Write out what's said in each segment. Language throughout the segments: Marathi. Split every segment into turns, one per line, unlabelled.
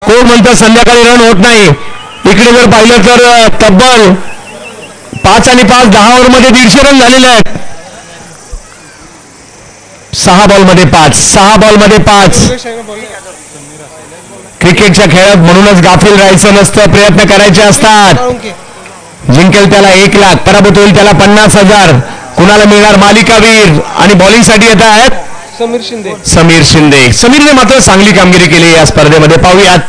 कोण म्हणतं संध्याकाळी रन होत नाही. इकडे जर पाहिलं तर तब्बल 5 आणि 5 10 ओव्हरमध्ये 150 रन झालेले आहेत. 6 बॉलमध्ये 5 क्रिकेटच्या खेळात म्हणूनच गाफील राहायचं नसतं. प्रयत्न करायचे असतात. जिंकेल त्याला 1 लाख, पराभूत होईल त्याला 50,000. कुणाला मिळणार मालिकावीर. आणि बॉलिंगसाठी येत आहेत समीर शिंदे. समीरने मात्र चांगली कामगिरी केली या स्पर्धेमध्ये. पाहूयात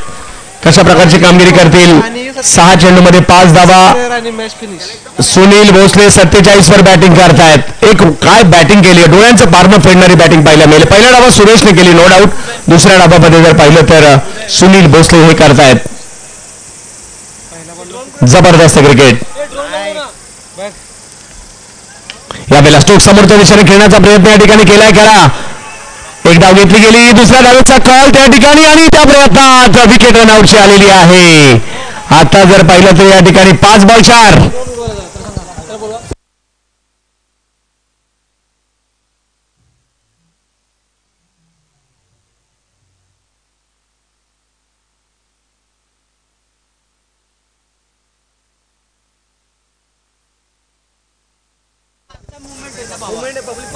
कशा प्रकारची कामगिरी करतील. 6 चेंडूमध्ये 5 धावा. सुनील भोसले 47 वर बॅटिंग करतायत. एक काय बॅटिंग केली, डोळ्यांचं पारणं फेडणारी बॅटिंग पाहायला मिळेल. पहिला डावा सुरेशने केली नो डाऊट. दुसऱ्या डावामध्ये जर पाहिलं तर सुनील भोसले हे करतायत. जबरदस्त क्रिकेट. यावेळेला स्टोक समोरच्या दिशेने खेळण्याचा प्रयत्न या ठिकाणी केलाय. करा एक धाव घेतली गेली. दुसऱ्या धावेचा कॉल त्या ठिकाणी आणि त्या प्रयत्नात विकेट रनआउटची आलेली आहे. आता जर पाहिलं तर या ठिकाणी 5 बॉल 4.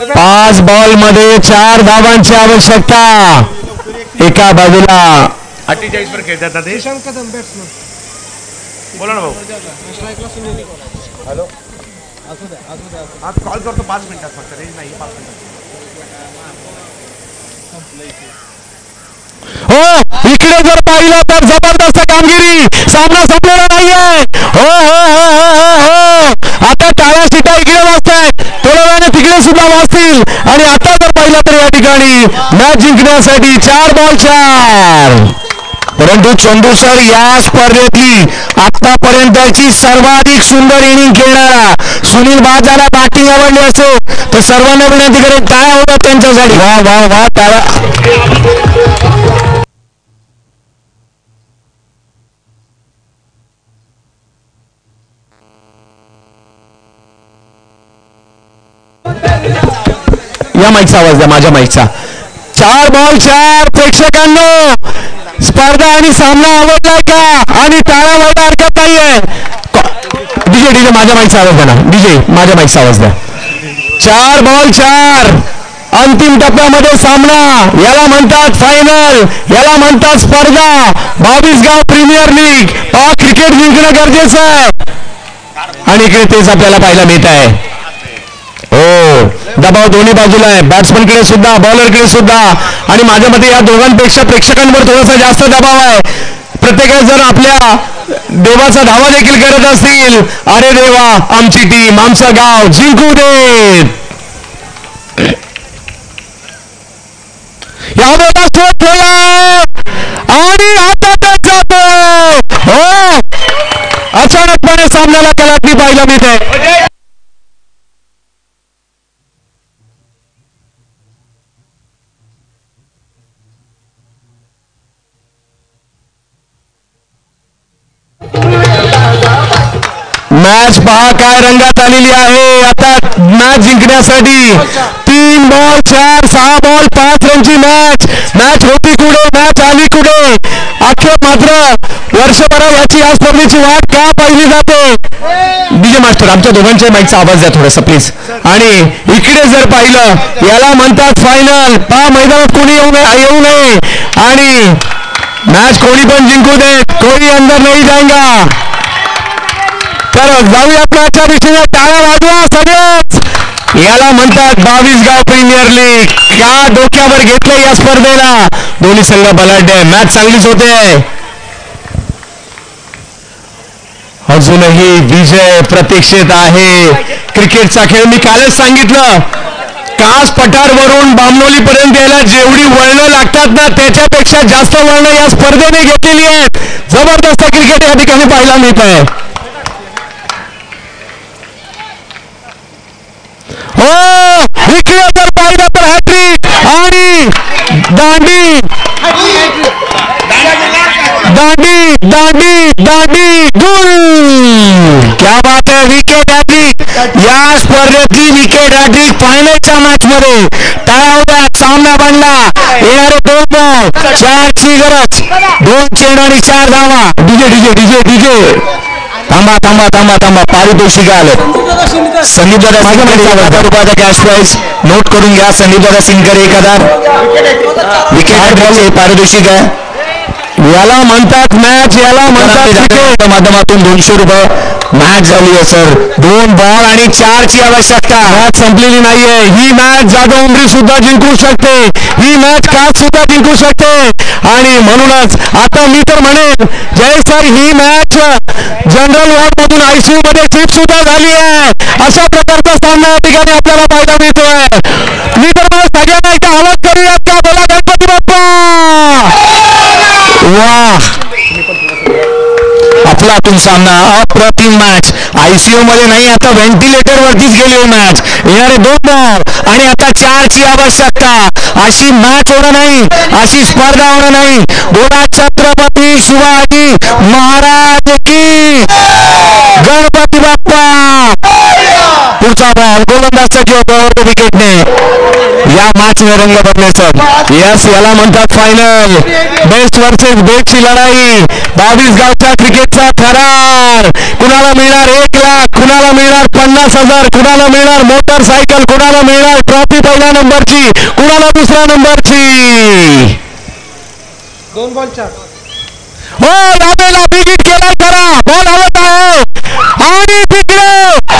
पाच बॉल मध्ये 4 धावांची आवश्यकता. एका बाजूला
48 वर खेळतात ते. बोला ना भाऊ. हॅलो आज कॉल करतो 5 मिनिटात फक्त. रेंज नाही 5 मिनिटात.
हो इकडे जर पाहिलं तर जबरदस्त कामगिरी. सामना संपलेला नाहीये. हो हो हो हो हो आता टाळ्या शिटा इकडे वाजतायत. थोड्या वेळाने तिकडे सुद्धा वाजतील. आणि आता जर पाहिलं तर या ठिकाणी मॅच जिंकण्यासाठी 4 बॉल 4. परंतु चंदू सर या स्पर्धेतली आतापर्यंतची सर्वाधिक सुंदर इनिंग खेळणारा सुनील बाजाला बॅटिंग आवडली असेल तर सर्वांना विनंती करेल काय होतं त्यांच्यासाठी. वा वा वा टाळा. या माईकचा आवाज द्या, माझ्या माईकचा. 4 बॉल 4. प्रेक्षकांनो स्पर्धा आणि सामना आवडलाय का? आणि टाळ्या वाजवायला हरकत नाहीये. डीजे माझ्या माईकचा आवाज द्या ना. डीजे माझ्या माईकचा आवाज द्या. 4 बॉल 4. अंतिम टप्प्यामध्ये सामना. याला म्हणतात फायनल, याला म्हणतात स्पर्धा. 22 गाव प्रीमियर लीग. क्रिकेट जिंकणं गरजेचं आहे आणि इकडे तेच आपल्याला पाहायला मिळत आहे. हो दबाव दोन्ही बाजूला आहे. बॅट्समनकडे सुद्धा बॉलरकडे सुद्धा. आणि माझ्या मते या दोघांपेक्षा प्रेक्षकांवर थोडासा जास्त दबाव आहे. प्रत्येकाने जर आपल्या देवाचा धावा देखील करत असतील. अरे देवा आमची टीम आमचं गाव जिंकू देत. यावेळेला स्ट्रोक खेळला आणि आता जातो. हो अचानकपणे सामन्याला कलाटणी पाहायला मिळते. मॅच पहा काय रंगात आलेली आहे. आता मॅच जिंकण्यासाठी 3 बॉल 4 6 बॉल 5 रनची मॅच. मॅच होती कुठे, मॅच आली कुठे. अखेर मात्र वर्षभरात याची या स्पर्धेची वाट का पाहिली जाते. डीजे मास्टर आमच्या दोघांच्या माईकचा आवाज द्या थोडासा प्लीज. आणि इकडे जर पाहिलं याला म्हणतात फायनल. पहा मैदानात कोणी येऊ नये आणि मॅच कोणी पण जिंकू दे. कोणी अंदर नाही जाएगा. तर जाऊयात मॅचच्या दिशेने. टाळ्या वाजवा सगळेच. याला म्हणतात 22 गाव प्रीमियर लीग. का डोक्यावर घेतलं या स्पर्धेला. दोन्ही संघ बलाढ्य. मॅच चांगलीच होते. अजूनही विजय प्रतीक्षित आहे. क्रिकेटचा खेळ मी कालच सांगितलं. कास पठारवरून बामनोली पर्यंत यायला जेवढी वळणं लागतात ना त्याच्यापेक्षा जास्त वळणं या स्पर्धेने घेतलेली आहेत. जबरदस्त क्रिकेट या ठिकाणी पाहायला मिळत आहे. हो इकडे जर पाहिलं तर हॅट्रिक आणि दांडी दांडी दांडी दांडी गुल. क्या बात है. Wicket hat trick. या स्पर्धेतली विकेट हॅट्रिक फायनलच्या मॅच मध्ये. टाळ्या सामना बनला. येणारे 2 बॉल 4ची गरज. 2 चेंडू आणि 4 धावा. डीजे डीजे डीजे डीजे थांबा थांबा थांबा थांबा. पारितोषिक आलं. संदीप दादा सिंगकर 1000 रुपयाचा कॅश प्राइज नोट करून घ्या. संदीप दादा सिंगकर 1000 विकेट पारितोषिक आहे. याला म्हणतात मॅच, याला म्हणतात माध्यमातून 200 रुपये मॅच झाली आहे सर. 2 बॉल आणि 4 ची आवश्यकता. मॅच संपलेली नाहीये. ही मॅच जाधव उमरी सुद्धा जिंकू शकते. ही मॅच कास सुद्धा जिंकू शकते. आणि म्हणूनच आता मी तर म्हणेन जय सर, ही मॅच जनरल वॉर्ड मधून ICU मध्ये शिफ्ट सुद्धा झाली आहे. अशा प्रकारचा सामना या ठिकाणी आपल्याला पाहायला मिळतोय. मी तर मला सगळ्यांना एकदा आवाज करूयात का? बोला गणपती बाप्पा. वाह, अफलातून सामना, अप्रतिम मॅच. ICU मध्ये नाही, आता व्हेंटिलेटर वरतीच गेली हो मॅच. येणारे 2 बॉल आणि आता 4 ची आवश्यकता. अशी मॅच होणं नाही, अशी स्पर्धा होणं नाही. बोला छत्रपती शिवाजी महाराज की गणपती बाप्पा. पुढचा बॉल गोलंदाजचा किंवा विकेटने या मॅचने रंग बदले सर. यस, याला म्हणतात फायनल. बेस्ट वर्सेस बेस्टची लढाई. 22 गावच्या क्रिकेटचा थरार. कुणाला मिळणार 1 लाख, कुणाला मिळणार 50,000, कुणाला मिळणार मोटरसायकल, कुणाला मिळणार ट्रॉफी पहिल्या नंबरची, कुणाला दुसऱ्या नंबरची.
2 बॉल 4.
हो, लाभेला बिगिट केलाय खरा. बॉल हवत आहे आणि तिकडे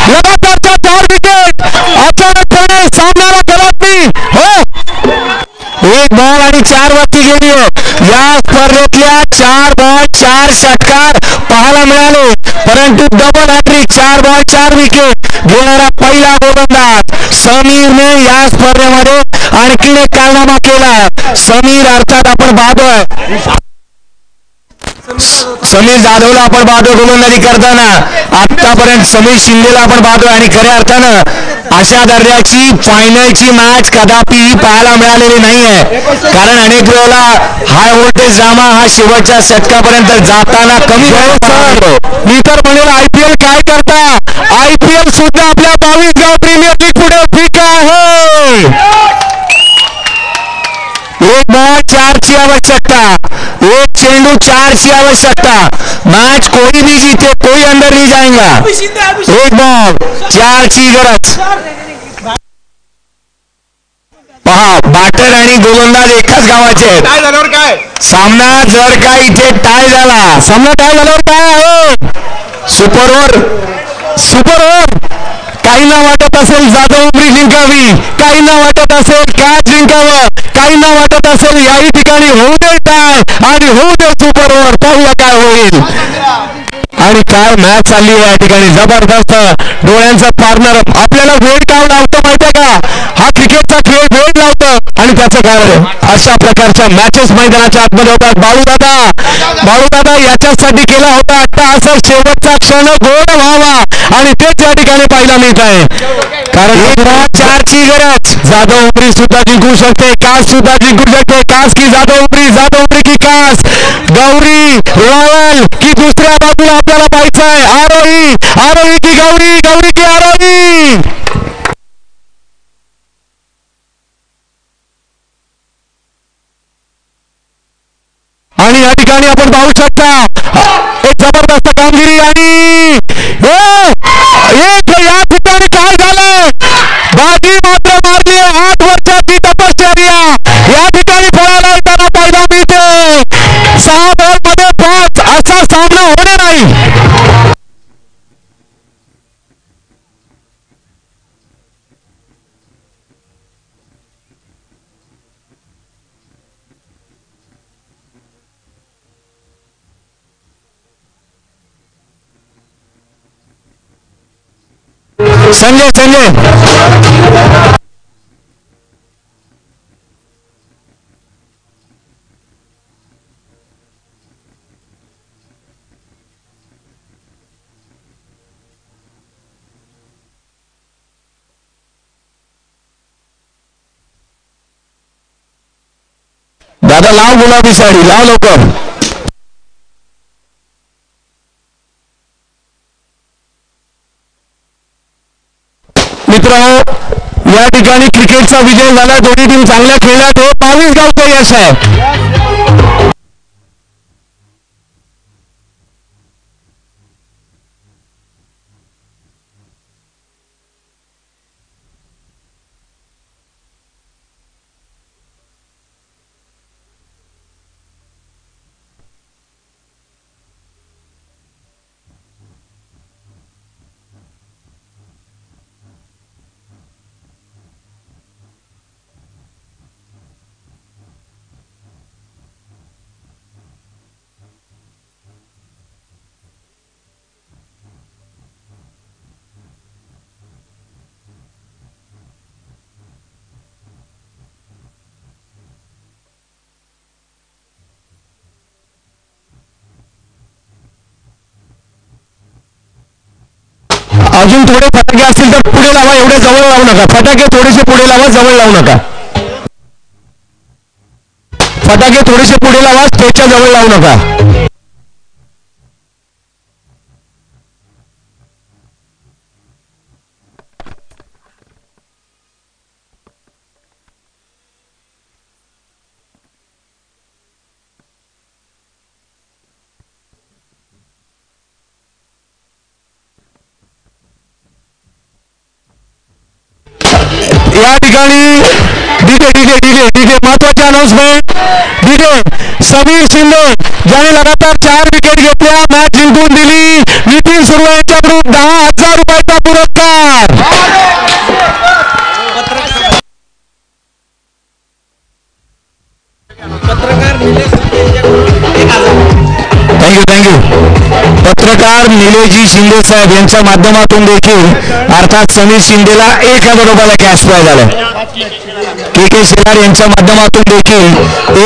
लगातारच्या 4 विकेट. अचानकपणे सामन्याला गलती. हो, 1 बॉल आणि 4 वरती गेली. या स्पर्धेतल्या 4 बॉल 4 षटकार पाहायला मिळाले. परंतु डबल हॅट्रिक, 4 बॉल 4 विकेट घेणारा पहिला गोलंदाज समीरने या स्पर्धेमध्ये आणखीन एक कारनामा केला. समीर अर्थात आपण पाहतोय समीर जाधवला आपण पाहतोय गोलंदाजी करताना. आतापर्यंत समीर शिंदेला आपण पाहतोय. आणि खऱ्या अर्थानं अशा दर्जाची फायनलची मॅच कदापि पाहायला मिळालेली नाहीये. कारण अनेक वेळेला हाय व्होल्टेज ड्रामा हा शेवटच्या षटकापर्यंत जाताना कमी होतो. मी तर म्हणेल IPL काय करता. IPL सुद्धा आपल्या 22 गाव प्रीमियर लीग पुढे ठीक आहे. 1 बॉल 4 ची आवश्यकता. 1 चेंडू 4 ची आवश्यकता. मैच कोई भी जीते कोई अंदर नहीं जाएगा. 1 बॉल 4 ची गरज. पहा, बॅटर आणि गोलंदाज एकाच गावाचे आहेत.
काय झाल्यावर काय
सामना जर का इथे टाय झाला, सामना टाय झाल्यावर काय आहे सुपर ओव्हर. काहींना वाटत असेल जाधव उमरी जिंकावी, काहींना वाटत असेल कॅच जिंकावं, काहींना वाटत असेल याही ठिकाणी होऊ दे टाय आणि होऊ दे सुपर ओव्हर. पाहूया काय होईल. आणि काय मॅच चालली आहे या ठिकाणी. जबरदस्त डोळ्यांचा पार्टनर आपल्याला वेळ का लावतो माहितीये का. हा क्रिकेटचा खेळ वेळ लावतो आणि त्याचं कारण अशा प्रकारच्या मॅचेस मैदानाच्या आतमध्ये होतात. बाळूदादा याच्यासाठी केला होता आता असं शेवटचा क्षण गोल व्हावा आणि तेच या ठिकाणी पाहायला मिळत आहे. कारण 4 ची गरज. जाधव उमरी सुद्धा जिंकू शकते, कास सुद्धा जिंकू शकते. कास की जाधव उमरी की कास, गौरी रॉयल की दुसऱ्या बाजूला आपल्याला पाहायचं आहे. आरोही की गौरी की आरोही. आणि या ठिकाणी आपण पाहू शकता एक जबरदस्त कामगिरी. आणि या ठिकाणी काय झालं, बाजी मात्र मारली. 8 वर्षाची तपश्चर्या या ठिकाणी फळाला येताना पाहायला मिळते. 6 बॉल मध्ये 5 असा सामना होणे नाही. संजय दादा लाव गुलाबी साडी, लाव लवकर. मित्रांनो, या ठिकाणी क्रिकेटचा विजय झाला. दोन्ही टीम चांगल्या खेळल्यात. 22 गावचं यश आहे. अजून थोडे फटाके असतील तर पुढे लावा, एवढे जवळ लावू नका. फटाके थोडेसे पुढे लावा, जवळ लावू नका. फटाके थोडेसे पुढे लावा, स्टेजच्या जवळ लावू नका. या ठिकाणी डीजे डीजे डीजे डीजे महत्वाचे अनाउन्समेंट. डीजे समीर शिंदे ज्याने लगातार 4 विकेट घेतल्या, मॅच जिंकून दिली. नितीन सुर्वे यांच्याकडून 10,000 रुपयाचा पुरस्कार. थँक्यू. पत्रकार निलेजी शिंदे साहेब यांच्या माध्यमातून देखील अर्थात समीर शिंदेला 1,000 रुपयाला कॅश प्राइज आलं. के शेलार यांच्या माध्यमातून देखील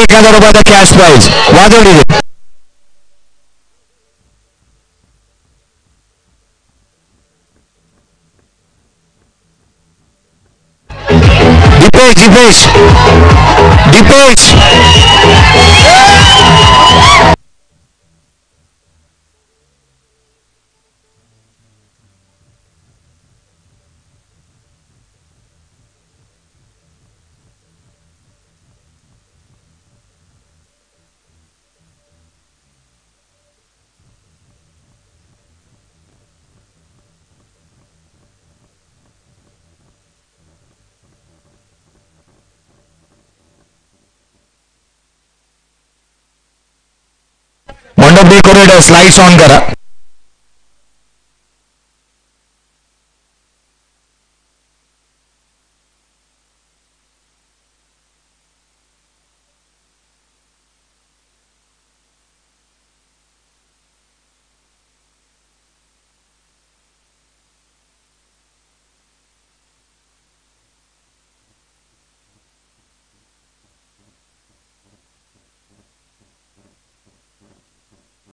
1,000 रुपयाचा कॅश प्राइज. वाजवली दीपेश दीपेश मंडप डेकोरेटर्स लाईट्स ऑन करा.